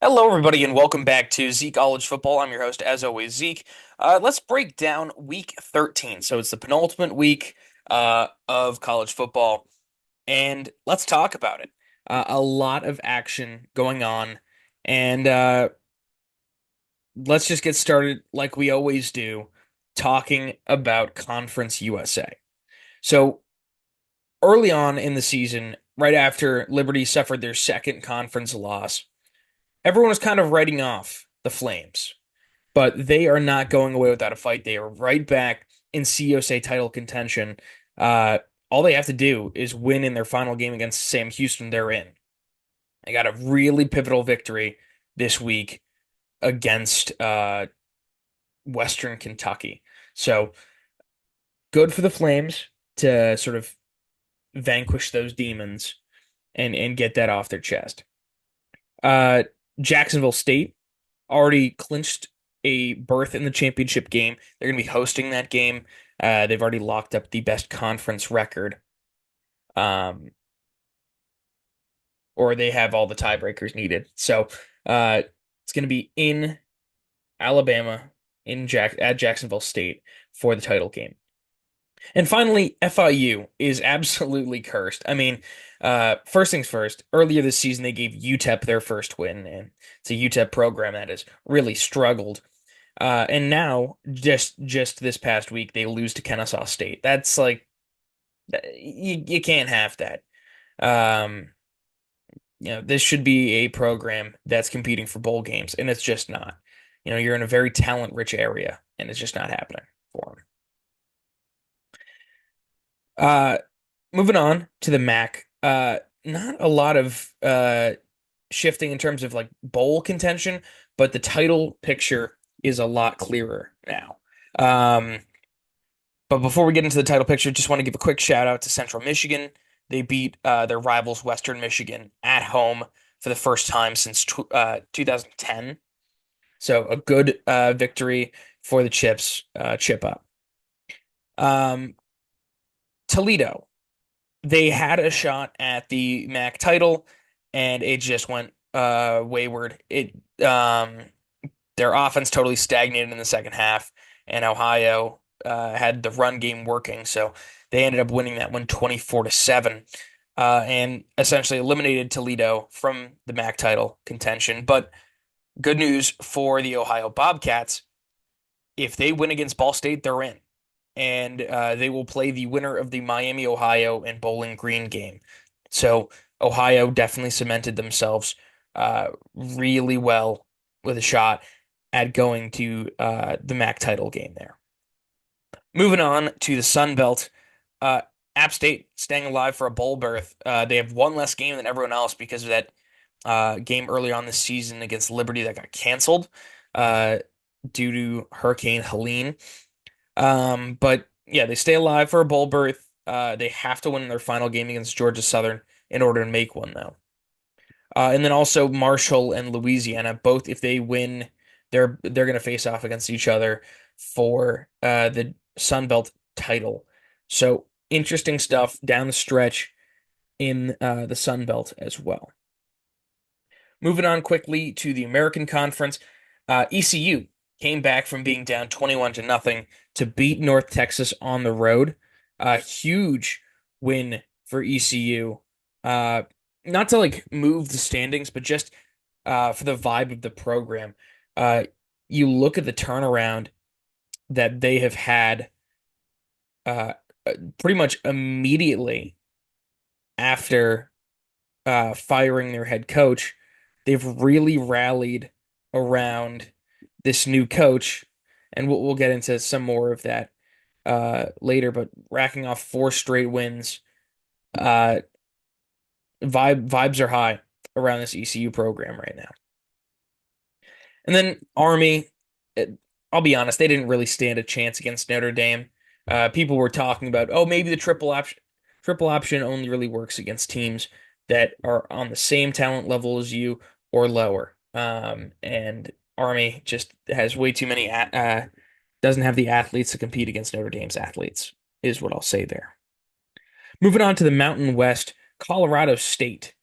Hello, everybody, and welcome back to Zeke-ollege football. I'm your host, as always, Zeke. Let's break down week 13. So it's the penultimate week of college football, and let's talk about it. A lot of action going on, and let's just get started like we always do, talking about Conference USA. So early on in the season, right after Liberty suffered their second conference loss, everyone was kind of writing off the Flames. But they are not going away without a fight. They are right back in COSA title contention. Uh, all they have to do is win in their final game against Sam Houston. They're in. They got a really pivotal victory this week against Western Kentucky. So good for the Flames to sort of vanquish those demons and get that off their chest. Uh, Jacksonville State already clinched a berth in the championship game. They're going to be hosting that game. They've already locked up the best conference record, um, or they have all the tiebreakers needed. So it's going to be in Alabama, at Jacksonville State for the title game. And finally, FIU is absolutely cursed. I mean, first things first, earlier this season they gave UTEP their first win, and it's a UTEP program that has really struggled. And now, just this past week, they lose to Kennesaw State. That's like you can't have that. Um, this should be a program that's competing for bowl games, and it's just not. You're in a very talent-rich area, and it's just not happening for them. Uh, Moving on to the MAC. Not a lot of shifting in terms of like bowl contention, but the title picture is a lot clearer now. Um, but before we get into the title picture, just want to give a quick shout out to Central Michigan. They beat their rivals Western Michigan at home for the first time since 2010. So a good victory for the Chips, chip up. Um, Toledo, they had a shot at the MAC title, and it just went wayward. Their offense totally stagnated in the second half, and Ohio had the run game working, so they ended up winning that one 24-7, and essentially eliminated Toledo from the MAC title contention. But good news for the Ohio Bobcats: if they win against Ball State, they're in, and they will play the winner of the Miami, Ohio, and Bowling Green game. So Ohio definitely cemented themselves really well with a shot at going to the MAC title game there. Moving on to the Sun Belt, uh, App State staying alive for a bowl berth. They have one less game than everyone else because of that game early on this season against Liberty that got canceled uh, due to Hurricane Helene. But yeah, they stay alive for a bowl berth. They have to win their final game against Georgia Southern in order to make one, though. And then also Marshall and Louisiana, both if they win, they're going to face off against each other for the Sun Belt title. So interesting stuff down the stretch in the Sun Belt as well. Moving on quickly to the American Conference, ECU came back from being down 21 to nothing to beat North Texas on the road. A huge win for ECU. Not to like move the standings, but just for the vibe of the program. Uh, you look at the turnaround that they have had uh, pretty much immediately after firing their head coach. They've really rallied around this new coach, and we'll get into some more of that later. But racking off four straight wins, uh, vibes are high around this ECU program right now. And then Army, I'll be honest, they didn't really stand a chance against Notre Dame. People were talking about, oh, maybe the triple option only really works against teams that are on the same talent level as you or lower. And Army just has way too many, doesn't have the athletes to compete against Notre Dame's athletes, is what I'll say there. Moving on to the Mountain West, Colorado State.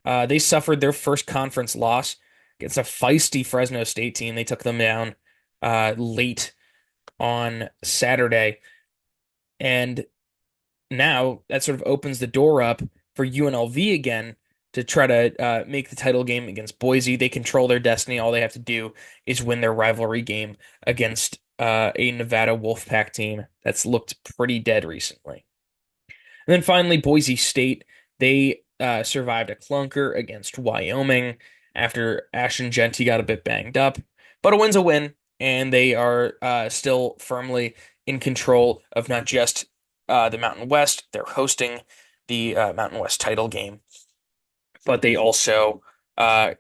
They suffered their first conference loss. It's a feisty Fresno State team. They took them down late on Saturday, and now that sort of opens the door up for UNLV again to try to make the title game against Boise. They control their destiny. All they have to do is win their rivalry game against a Nevada Wolfpack team that's looked pretty dead recently. And then finally, Boise State, they survived a clunker against Wyoming after Ashton Genty got a bit banged up. But a win's a win, and they are still firmly in control of not just the Mountain West, they're hosting the Mountain West title game, but they also uh,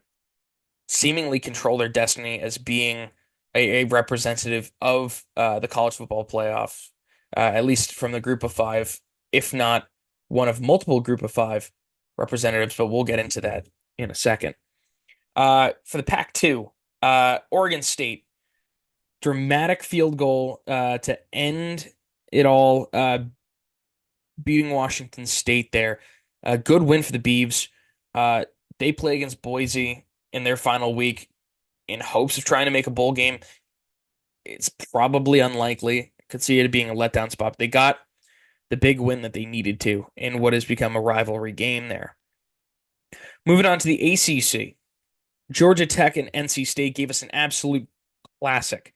seemingly control their destiny as being a representative of the college football playoff, at least from the group of five, if not one of multiple group of five representatives, but we'll get into that in a second. For the Pac-2, Oregon State, dramatic field goal to end it all, beating Washington State there. A good win for the Beavs. Uh, they play against Boise in their final week in hopes of trying to make a bowl game. It's probably unlikely. I could see it being a letdown spot. They got the big win that they needed to in what has become a rivalry game there. Moving on to the ACC, Georgia Tech and NC State gave us an absolute classic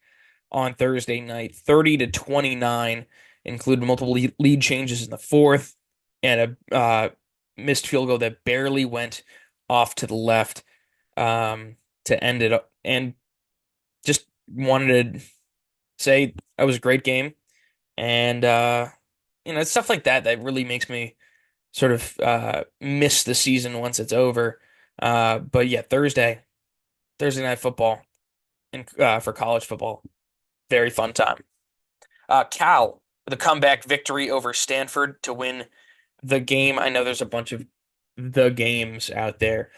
on Thursday night, 30 to 29, included multiple lead changes in the fourth and a missed field goal that barely went off to the left to end it up. And just wanted to say that was a great game. And it's stuff like that that really makes me sort of miss the season once it's over. But yeah, Thursday night football and for college football, very fun time. Cal with a comeback victory over Stanford to win the game. I know there's a bunch of the games out there,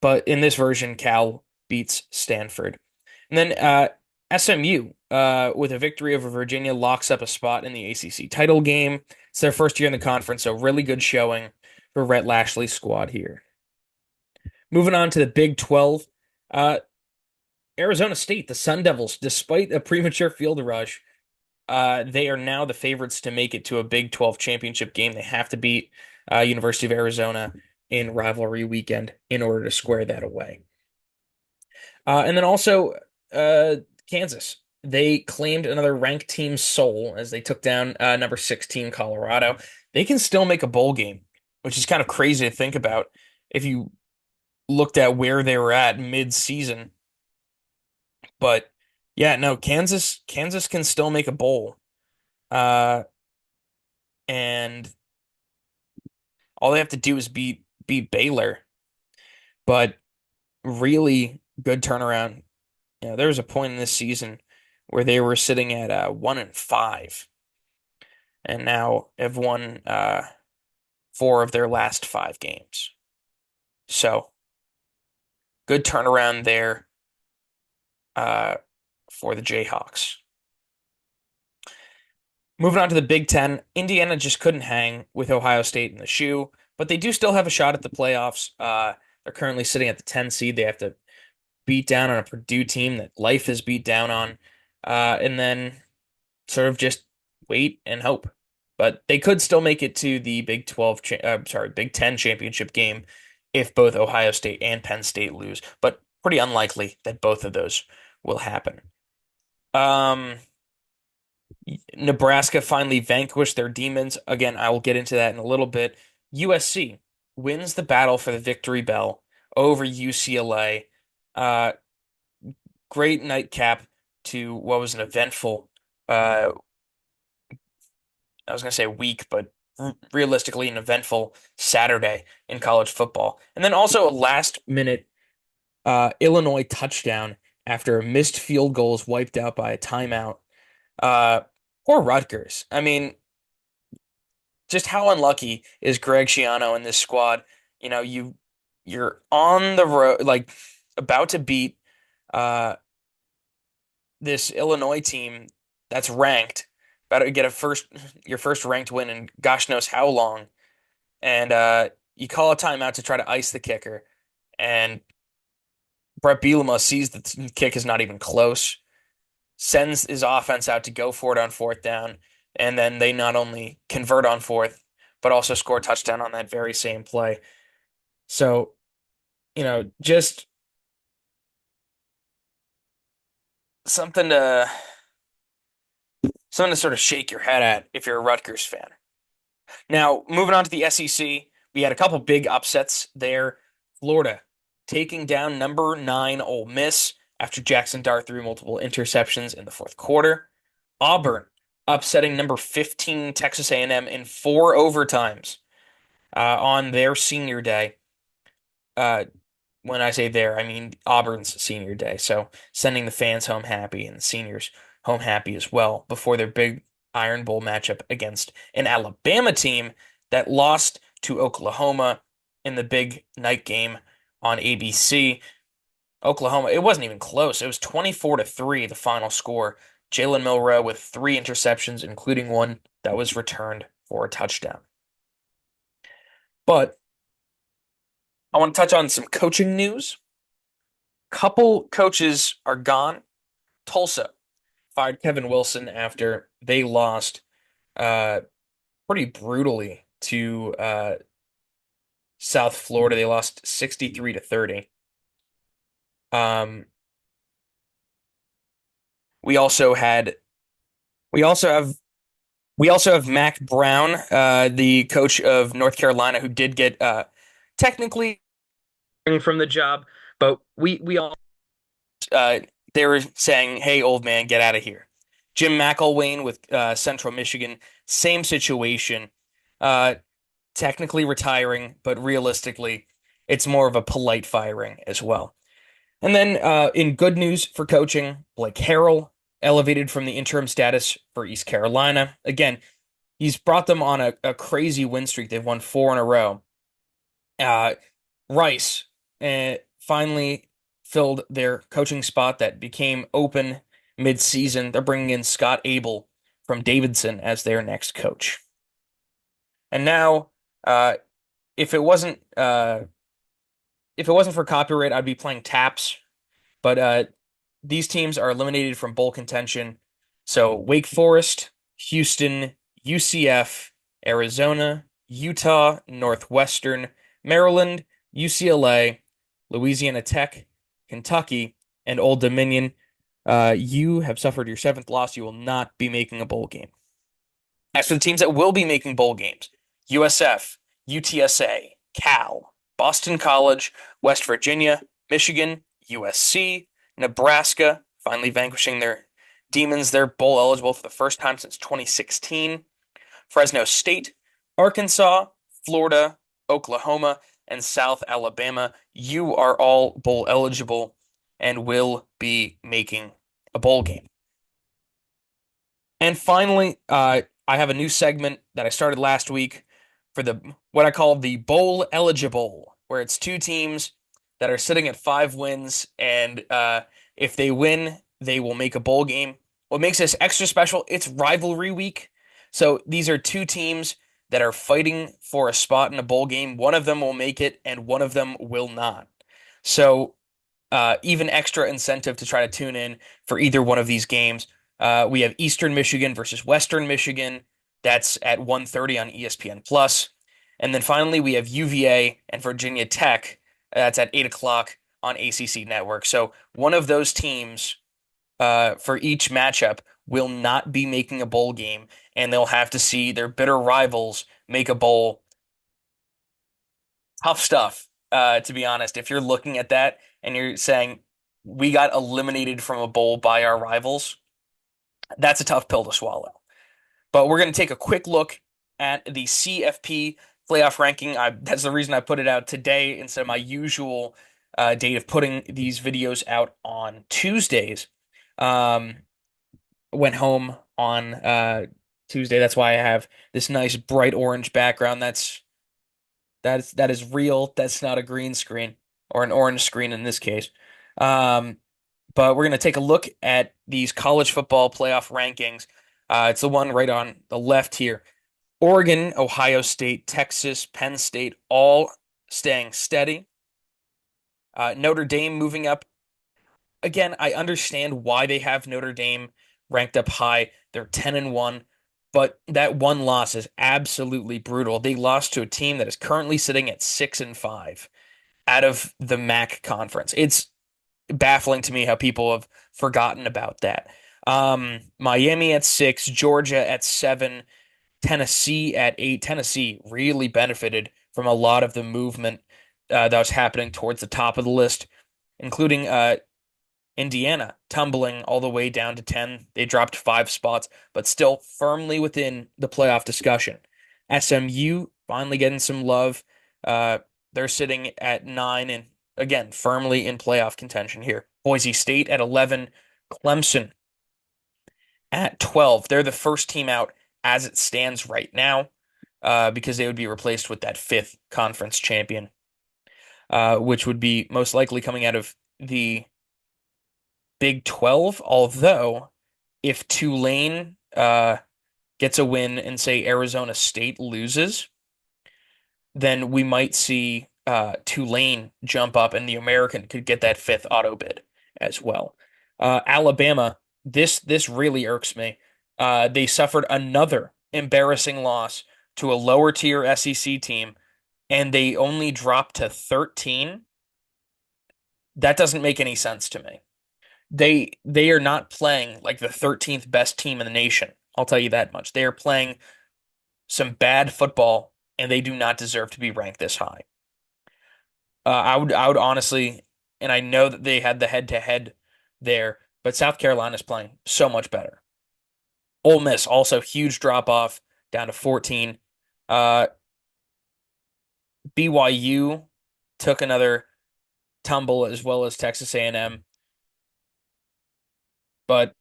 but in this version, Cal beats Stanford. And then SMU, with a victory over Virginia, locks up a spot in the ACC title game. It's their first year in the conference, so really good showing for Rhett Lashley's squad here. Moving on to the Big 12, uh, Arizona State, the Sun Devils, despite a premature field rush, they are now the favorites to make it to a Big 12 championship game. They have to beat University of Arizona in rivalry weekend in order to square that away. And then also Kansas. They claimed another ranked team soul as they took down number 16 Colorado. They can still make a bowl game, which is kind of crazy to think about if you looked at where they were at mid-season. But yeah, no, Kansas can still make a bowl. Uh, and all they have to do is beat Baylor. But really good turnaround. There was a point in this season where they were sitting at 1-5, and now have won four of their last five games. So good turnaround there uh, for the Jayhawks. Moving on to the Big Ten, Indiana just couldn't hang with Ohio State in the shoe, but they do still have a shot at the playoffs. They're currently sitting at the 10 seed. They have to beat down on a Purdue team that life has beat down on, and then sort of just wait and hope. But they could still make it to the Big Ten championship game if both Ohio State and Penn State lose, but pretty unlikely that both of those will happen. Um, Nebraska finally vanquished their demons. Again, I will get into that in a little bit. USC wins the battle for the victory bell over UCLA. Uh, Great nightcap to what was an eventful, I was going to say week, but realistically an eventful Saturday in college football. And then also a last minute Illinois touchdown after a missed field goal is wiped out by a timeout. Uh, Poor Rutgers. I mean, just how unlucky is Greg Schiano in this squad? You're on the road, like about to beat this Illinois team that's ranked, about to get your first ranked win in gosh knows how long, and you call a timeout to try to ice the kicker, and Brett Bielema sees the kick is not even close, sends his offense out to go for it on fourth down, and then they not only convert on fourth, but also score a touchdown on that very same play. So, just something to something to sort of shake your head at if you're a Rutgers fan. Now, moving on to the SEC, we had a couple big upsets there. Florida taking down number 9 Ole Miss after Jackson Dart threw multiple interceptions in the fourth quarter. Auburn upsetting number 15 Texas A&M in 4 overtimes on their senior day. Uh, when I say there, I mean Auburn's senior day. So sending the fans home happy and the seniors home happy as well before their big Iron Bowl matchup against an Alabama team that lost to Oklahoma in the big night game on ABC. Oklahoma, it wasn't even close. It was 24-3, the final score. Jalen Milroe with 3 interceptions, including one that was returned for a touchdown. But I want to touch on some coaching news. Couple coaches are gone. Tulsa fired Kevin Wilson after they lost uh, pretty brutally to South Florida. They lost 63-30. Um, we also had we also have we also have Mac Brown, the coach of North Carolina, who did get technically from the job, but we all uh, they were saying, "Hey, old man, get out of here." Jim McElwain with Central Michigan, same situation. Uh, Technically retiring, but realistically, it's more of a polite firing as well. And then in good news for coaching, Blake Harrell elevated from the interim status for East Carolina. Again, he's brought them on a crazy win streak. They've won 4 in a row. Uh, Rice finally filled their coaching spot that became open mid-season. They're bringing in Scott Abel from Davidson as their next coach. And now, uh, if it wasn't if it wasn't for copyright, I'd be playing taps. But these teams are eliminated from bowl contention. So Wake Forest, Houston, UCF, Arizona, Utah, Northwestern, Maryland, UCLA, Louisiana Tech, Kentucky, and Old Dominion. You have suffered your seventh loss. You will not be making a bowl game. As for the teams that will be making bowl games, USF, UTSA, Cal, Boston College, West Virginia, Michigan, USC, Nebraska, finally vanquishing their demons. They're bowl eligible for the first time since 2016. Fresno State, Arkansas, Florida, Oklahoma, and South Alabama. You are all bowl eligible and will be making a bowl game. And finally, I have a new segment that I started last week for the what I call the bowl eligible, where it's two teams that are sitting at 5 wins, and if they win, they will make a bowl game. What makes this extra special? It's rivalry week, so these are two teams that are fighting for a spot in a bowl game. One of them will make it, and one of them will not. So even extra incentive to try to tune in for either one of these games. We have Eastern Michigan versus Western Michigan. That's at 1:30 on ESPN Plus. And then finally, we have UVA and Virginia Tech. That's at 8 o'clock on ACC Network. So one of those teams for each matchup will not be making a bowl game, and they'll have to see their bitter rivals make a bowl. Tough stuff, to be honest. If you're looking at that and you're saying, we got eliminated from a bowl by our rivals, that's a tough pill to swallow. But we're going to take a quick look at the CFP playoff ranking. That's the reason I put it out today instead of my usual date of putting these videos out on Tuesdays. Went home on Tuesday. That's why I have this nice bright orange background. That is real. That's not a green screen or an orange screen in this case. But we're going to take a look at these college football playoff rankings. It's the one right on the left here. Oregon, Ohio State, Texas, Penn State, all staying steady. Notre Dame moving up again, I understand why they have Notre Dame ranked up high. They're 10-1, but that one loss is absolutely brutal. They lost to a team that is currently sitting at 6-5 out of the MAC conference. It's baffling to me how people have forgotten about that. Miami at 6, Georgia at 7, Tennessee at 8. Tennessee really benefited from a lot of the movement that was happening towards the top of the list, including Indiana tumbling all the way down to 10. They dropped 5 spots, but still firmly within the playoff discussion. SMU finally getting some love. Uh, they're sitting at 9 and again, firmly in playoff contention here. Boise State at 11, Clemson at 12. They're the first team out as it stands right now, because they would be replaced with that fifth conference champion, which would be most likely coming out of the Big 12. Although, if Tulane gets a win and say Arizona State loses, then we might see Tulane jump up and the American could get that fifth auto bid as well. Alabama, this really irks me. They suffered another embarrassing loss to a lower tier SEC team, and they only dropped to 13. That doesn't make any sense to me. They are not playing like the 13th best team in the nation. I'll tell you that much. They are playing some bad football, and they do not deserve to be ranked this high. I would honestly, and I know that they had the head-to-head there, but South Carolina's playing so much better. Ole Miss also huge drop off down to 14. Uh, BYU took another tumble as well as Texas A&M, but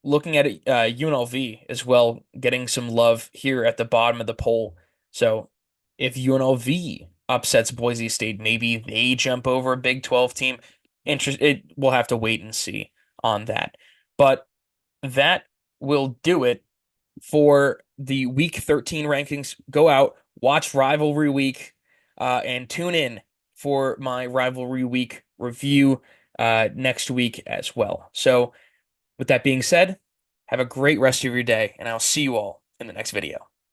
looking at it, UNLV as well, getting some love here at the bottom of the poll. So if UNLV upsets Boise State, maybe they jump over a Big 12 team. We'll have to wait and see on that. But that will do it for the Week 13 rankings. Go out, watch Rivalry Week, and tune in for my Rivalry Week review next week as well. So with that being said, have a great rest of your day, and I'll see you all in the next video.